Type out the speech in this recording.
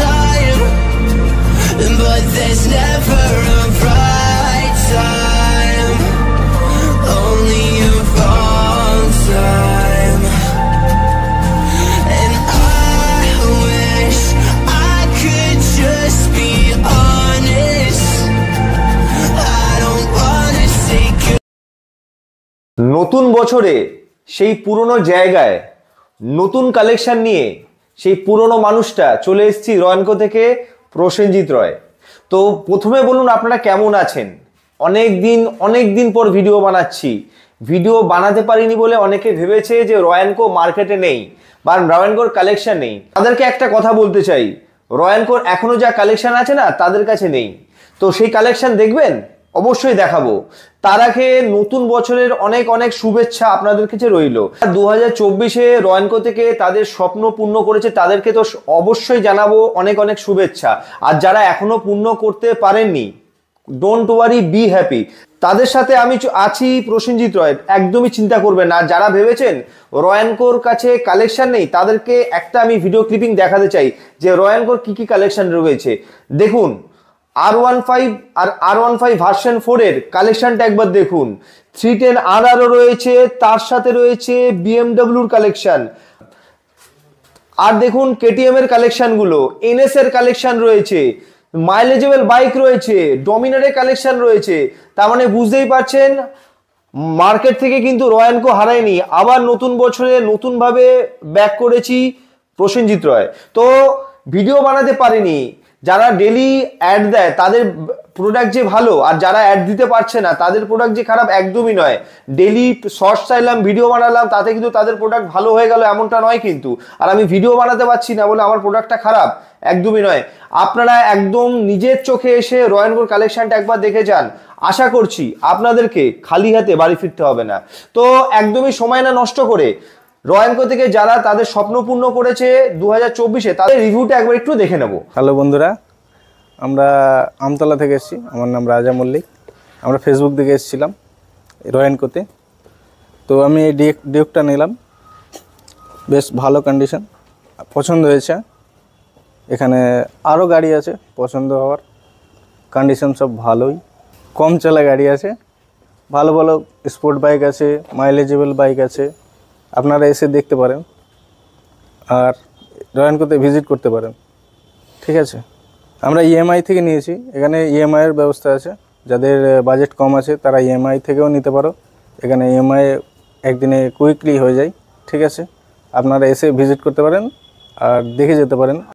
time, but there's never a right time, only a wrong time. And I wish I could just be honest. I don't wanna say good. নতুন বছরে সেই পুরনো জায়গায় নতুন collection নিয়ে সেই পুরনো মানুষটা চলে এসেছি রয়্যানকো থেকে, প্রসেনজিৎ রয়। তো প্রথমে বলুন আপনারা কেমন আছেন? অনেক দিন পর ভিডিও বানাচ্ছি। ভিডিও বানাতে পারিনি বলে অনেকে ভেবেছে যে রয়্যানকো মার্কেটে নেই বা রয়্যানকোর কালেকশন নেই। তাদেরকে একটা কথা বলতে চাই, রয়্যানকোর এখনো যা কালেকশন আছে না, তাদের কাছে নেই। তো সেই কালেকশন দেখবেন, অবশ্যই দেখাবো। তার আগে নতুন বছরের অনেক শুভেচ্ছা আপনাদের কাছে রইল। 2024-এ রয়্যানকো থেকে তাদের স্বপ্ন পূর্ণ করেছে, তাদেরকে তো অবশ্যই জানাবো অনেক শুভেচ্ছা। আর যারা এখনো পূর্ণ করতে পারেননি, ডোন্ট ওয়ারি, বি হ্যাপি। তাদের সাথে আমি আছি, প্রসেনজিৎ রয়, একদমই চিন্তা করবেন না। যারা ভেবেছেন রয়্যানকোর কাছে কালেকশন নেই, তাদেরকে একটা আমি ভিডিও ক্লিপিং দেখাতে চাই যে রয়্যানকোর কি কালেকশন রয়েছে। দেখুন, R15 আর R15 ভার্সন 4 এর কালেকশনটা একবার দেখুন। 310 RRও রয়েছে, তার সাথে রয়েছে BMW-র কালেকশন। আর দেখুন KTM এর কালেকশনগুলো, NS এর কালেকশন রয়েছে, মাইলেজেবল বাইক রয়েছে, ডমিনারের কালেকশন রয়েছে। তার মানে বুঝতেই পারছেন মার্কেট থেকে কিন্তু রয়্যানকো হারায়নি। আবার নতুন বছরে নতুনভাবে ব্যাক করেছি প্রসেনজিৎ রয়। তো ভিডিও বানাতে পারিনি, যারা ডেলি অ্যাড দেয় তাদের প্রোডাক্ট যে ভালো, আর যারা অ্যাড দিতে পারছে না তাদের প্রোডাক্ট যে খারাপ, একদমই নয়। ডেলি শর্টস চাইলাম, ভিডিও বানালাম, তাতে কিন্তু তাদের প্রোডাক্ট ভালো হয়ে গেল এমনটা নয় কিন্তু। আর আমি ভিডিও বানাতে পারছি না বলে আমার প্রোডাক্টটা খারাপ, একদমই নয়। আপনারা একদম নিজের চোখে এসে রয়্যানকোর কালেকশনটা একবার দেখে যান। আশা করছি আপনাদেরকে খালি হাতে বাড়ি ফিরতে হবে না। তো একদমই সময় না নষ্ট করে রয়্যানকো থেকে যারা তাদের স্বপ্ন পূর্ণ করেছে 2024-এ, তাদের রিভিউটা একবার একটু দেখে নেব। হ্যালো বন্ধুরা, আমরা আমতলা থেকে এসেছি। আমার নাম রাজা মল্লিক। আমরা ফেসবুক থেকে এসেছিলাম রয়্যানকোতে। তো আমি এই ডিউকটা নিলাম, বেশ ভালো কন্ডিশন, পছন্দ হয়েছে। এখানে আরও গাড়ি আছে পছন্দ হওয়ার, কন্ডিশন সব ভালোই, কম চলা গাড়ি আছে, ভালো স্পোর্ট বাইক আছে, মাইলেজেবল বাইক আছে। আপনারা এসে দেখতে পারেন আর রয়্যানকোতে ভিজিট করতে পারেন, ঠিক আছে। আমরা ইএমআই থেকে নিয়েছি, এখানে ইএমআইয়ের ব্যবস্থা আছে। যাদের বাজেট কম আছে তারা ইএমআই থেকেও নিতে পারো। এখানে ইএমআই একদিনে কুইকলি হয়ে যায়, ঠিক আছে। আপনারা এসে ভিজিট করতে পারেন আর দেখে যেতে পারেন।